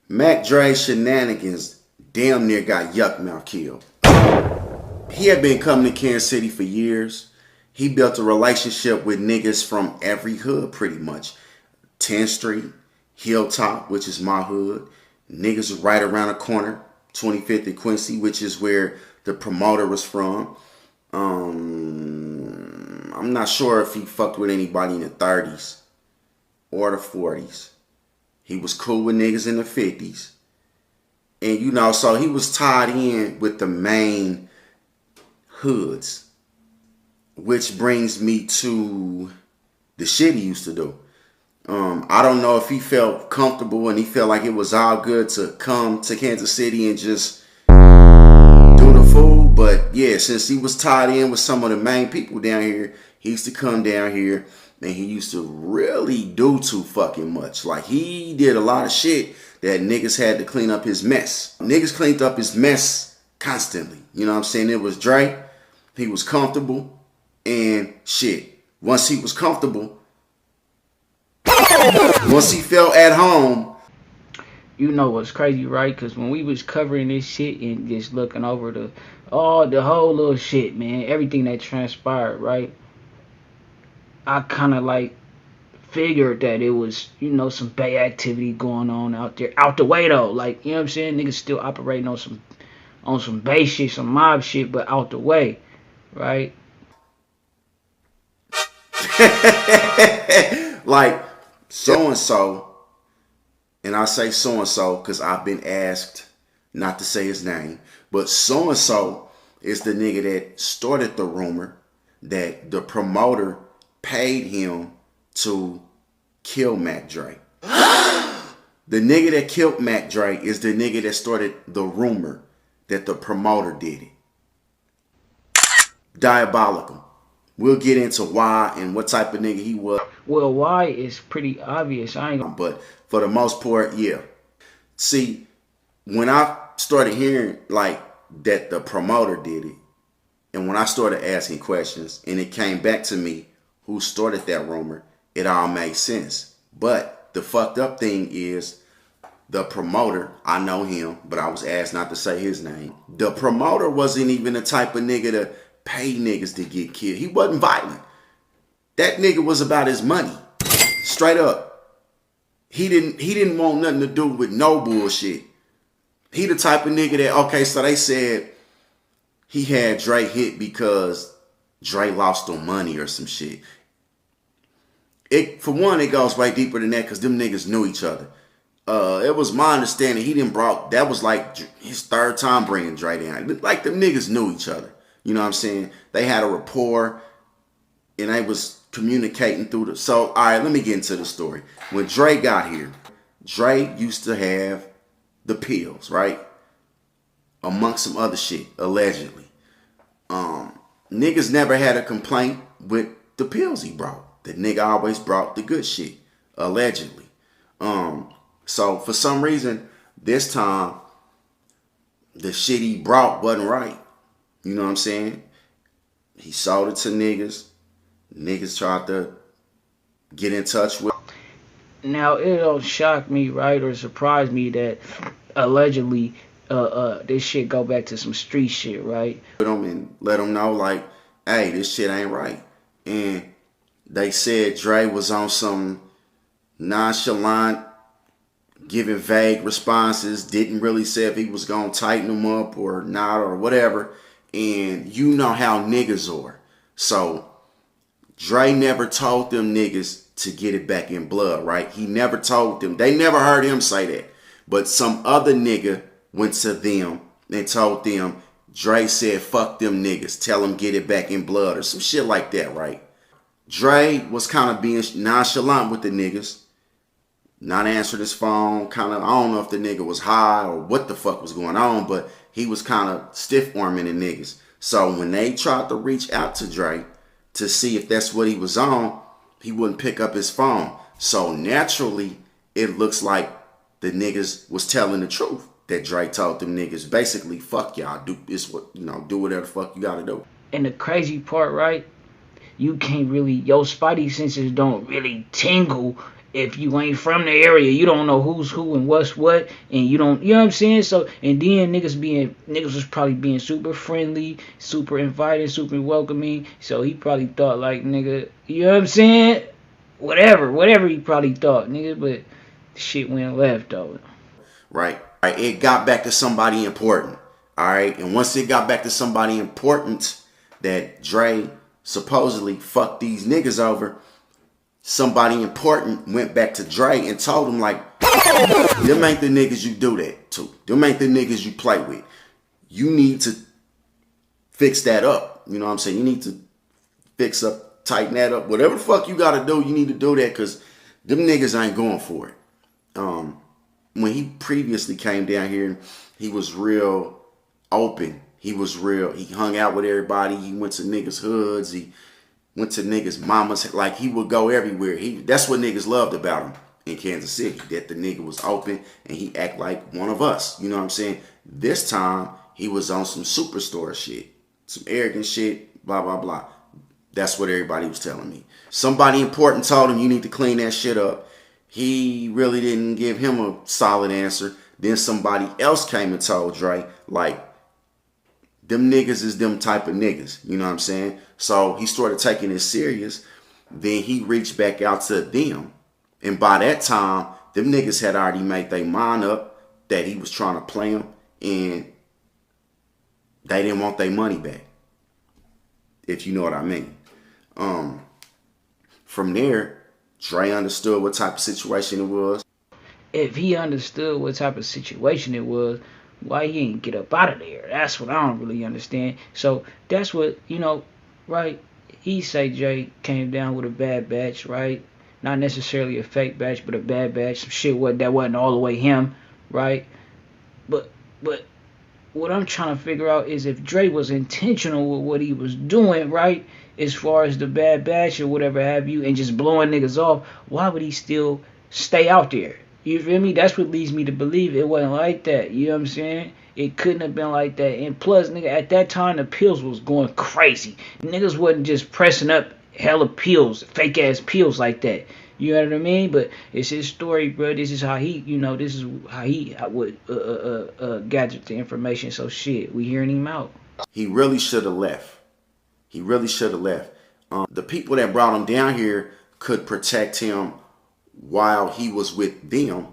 Mac Dre shenanigans damn near got Yukmouth killed. He had been coming to Kansas City for years. He built a relationship with niggas from every hood pretty much. 10th Street, Hilltop, which is my hood. Niggas right around the corner, 25th and Quincy, which is where the promoter was from. I'm not sure if he fucked with anybody in the 30s or the 40s. He was cool with niggas in the 50s. And you know, so he was tied in with the main hoods. Which brings me to the shit he used to do. I don't know if he felt comfortable and he felt like it was all good to come to Kansas City and just do the fool. But yeah, since he was tied in with some of the main people down here, he used to come down here and he used to really do too fucking much. Like, he did a lot of shit that niggas had to clean up his mess. Niggas cleaned up his mess constantly. You know what I'm saying? It was Dre. He was comfortable. And shit, once he was comfortable, once he felt at home. You know what's crazy, right? Because when we was covering this shit and just looking over the whole little shit, man, everything that transpired, right? I kind of like figured that it was, you know, some bay activity going on out there, out the way though. Like, you know what I'm saying? Niggas still operating on some bay shit, some mob shit, but out the way, right? Like, so-and-so, and I say so-and-so because I've been asked not to say his name, but so-and-so is the nigga that started the rumor that the promoter paid him to kill Mac Dre. The nigga that killed Mac Dre is the nigga that started the rumor that the promoter did it. Diabolical. We'll get into why and what type of nigga he was. Well, why is pretty obvious. I ain't gonna... But for the most part, yeah. See, when I started hearing like that the promoter did it, and when I started asking questions and it came back to me who started that rumor, it all made sense. But the fucked up thing is the promoter, I know him, but I was asked not to say his name. The promoter wasn't even the type of nigga to pay niggas to get killed. He wasn't violent. That nigga was about his money. Straight up. He didn't want nothing to do with no bullshit. He the type of nigga that, okay, so they said he had Dre hit because Dre lost on money or some shit. For one, it goes way deeper than that because them niggas knew each other. It was my understanding that was like his third time bringing Dre down. Like them niggas knew each other. You know what I'm saying? They had a rapport and they was communicating through the... So, all right, let me get into the story. When Dre got here, Dre used to have the pills, right? Amongst some other shit, allegedly. Niggas never had a complaint with the pills he brought. The nigga always brought the good shit, allegedly. So, for some reason, this time, the shit he brought wasn't right. You know what I'm saying? He sold it to niggas. Niggas tried to get in touch with. Now, it don't shock me, right, or surprise me that allegedly this shit go back to some street shit, right? Them and let them know, like, hey, this shit ain't right. And they said Dre was on some nonchalant, giving vague responses, didn't really say if he was gonna tighten them up or not or whatever. And you know how niggas are. So Dre never told them niggas to get it back in blood, right? He never told them. They never heard him say that. But some other nigga went to them and told them, Dre said, fuck them niggas. Tell them get it back in blood or some shit like that, right? Dre was kind of being nonchalant with the niggas. Not answering his phone. Kind of, I don't know if the nigga was high or what the fuck was going on, but he was kind of stiff-arming the niggas. So when they tried to reach out to Dre to see if that's what he was on, he wouldn't pick up his phone. So naturally, it looks like the niggas was telling the truth. That Dre told them niggas, basically, fuck y'all. Do whatever the fuck you gotta do. And the crazy part, right? You can't really, your spidey senses don't really tingle if you ain't from the area, you don't know who's who and what's what, and you don't, you know what I'm saying? So, and then niggas was probably being super friendly, super inviting, super welcoming. So he probably thought like, nigga, you know what I'm saying? Whatever he probably thought, nigga, but shit went left though. Right? Right. It got back to somebody important. All right. And once it got back to somebody important that Dre supposedly fucked these niggas over, somebody important went back to Dre and told him like, them ain't the niggas you do that to. Them ain't the niggas you play with. You need to fix that up. You know what I'm saying? You need to fix up, tighten that up. Whatever the fuck you gotta do, you need to do that because them niggas ain't going for it. When he previously came down here, he was real open. He hung out with everybody. He went to niggas' hoods. He went to niggas' mamas. Like, he would go everywhere. That's what niggas loved about him in Kansas City, that the nigga was open and he act like one of us. You know what I'm saying? This time, he was on some superstore shit, some arrogant shit, blah, blah, blah. That's what everybody was telling me. Somebody important told him, you need to clean that shit up. He really didn't give him a solid answer. Then somebody else came and told Dre, like, them niggas is them type of niggas. You know what I'm saying? So he started taking it serious. Then he reached back out to them. And by that time, them niggas had already made their mind up that he was trying to play them. And they didn't want their money back, if you know what I mean. From there, Dre understood what type of situation it was. If he understood what type of situation it was, why he ain't get up out of there? That's what I don't really understand. So that's what, right? He say Jay came down with a bad batch, right? Not necessarily a fake batch, but a bad batch. Some shit that wasn't all the way him, right? But what I'm trying to figure out is if Dre was intentional with what he was doing, right? As far as the bad batch or whatever have you, and just blowing niggas off, why would he still stay out there? You feel me? That's what leads me to believe it wasn't like that. You know what I'm saying? It couldn't have been like that. And plus, nigga, at that time the pills was going crazy. Niggas wasn't just pressing up hella pills, fake ass pills like that. You know what I mean? But it's his story, bro. This is how he, this is how he would gather the information. So shit, we hearing him out. He really should have left. He really should have left. The people that brought him down here could protect him while he was with them,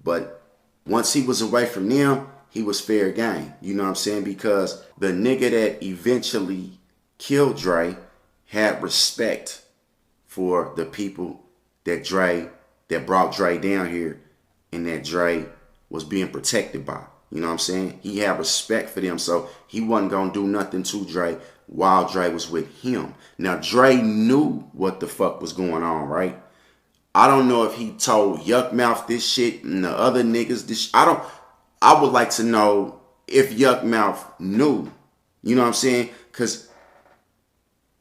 but once he was away from them, he was fair game. You know what I'm saying? Because the nigga that eventually killed Dre had respect for the people that brought Dre down here and that Dre was being protected by. You know what I'm saying? He had respect for them, so he wasn't gonna do nothing to Dre while Dre was with him. Now, Dre knew what the fuck was going on, right? I don't know if he told Yukmouth this shit and the other niggas this shit. I would like to know if Yukmouth knew. You know what I'm saying? Because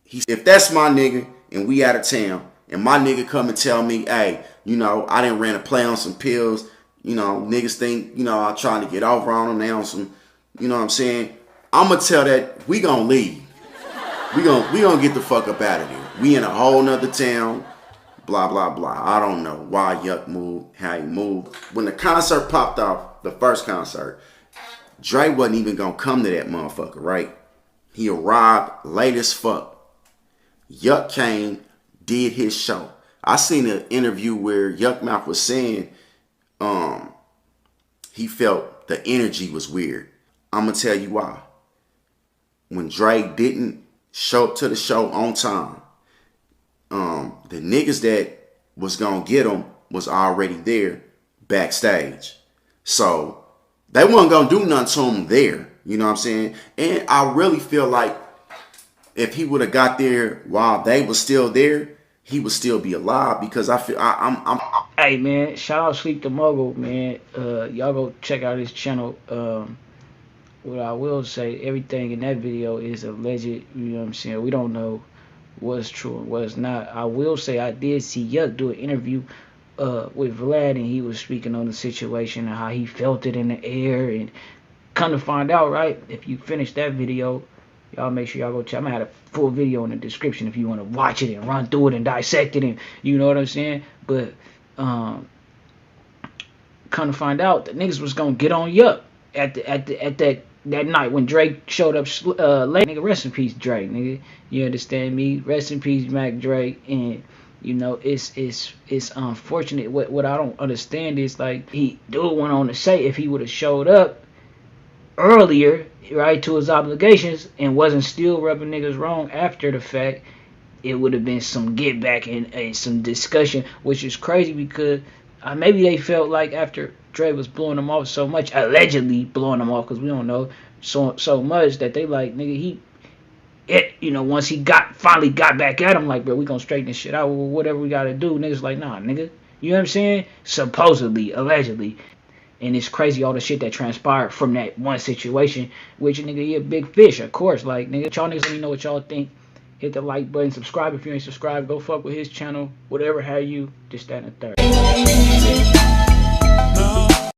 if that's my nigga and we out of town and my nigga come and tell me, hey, I didn't ran a play on some pills. Niggas think, I'm trying to get over on them. They on some, you know what I'm saying? I'm going to tell that we going to leave. We gonna get the fuck up out of there. We in a whole nother town. Blah, blah, blah. I don't know why Yukmouth, how he moved. When the concert popped off, the first concert, Dre wasn't even gonna come to that motherfucker, right? He arrived late as fuck. Yuk came, did his show. I seen an interview where Yukmouth was saying he felt the energy was weird. I'm gonna tell you why. When Dre didn't show up to the show on time, the niggas that was gonna get him was already there backstage. So they wasn't gonna do nothing to him there. You know what I'm saying? And I really feel like if he would have got there while they was still there, he would still be alive because I feel I'm Hey man, shout out Sleep the Mogul, man. Y'all go check out his channel. What I will say, everything in that video is alleged. You know what I'm saying? We don't know what's true and what's not. I will say I did see Yuk do an interview with Vlad, and he was speaking on the situation and how he felt it in the air. And come to find out, right? If you finish that video, y'all make sure y'all go check. I'm gonna have a full video in the description if you want to watch it and run through it and dissect it, and you know what I'm saying. But Um, Come to find out, the niggas was gonna get on Yup at that night when Drake showed up late. Nigga, rest in peace, Drake. Nigga, you understand me? Rest in peace, Mac Dre. And you know, it's unfortunate. What I don't understand is like dude went on to say if he would have showed up earlier, right, to his obligations and wasn't still rubbing niggas wrong after the fact, it would have been some get back and some discussion, which is crazy because maybe they felt like after Dre was blowing them off so much, allegedly blowing them off, because we don't know so much, that they like, nigga, once he finally got back at him, like, bro, we gonna straighten this shit out, whatever we gotta do. Niggas like, nah, nigga, you know what I'm saying? Supposedly, allegedly. And it's crazy all the shit that transpired from that one situation, which, nigga, he a big fish, of course. Like, nigga, y'all niggas let me know what y'all think. Hit the like button, subscribe if you ain't subscribed, go fuck with his channel, whatever have you, just that and the third.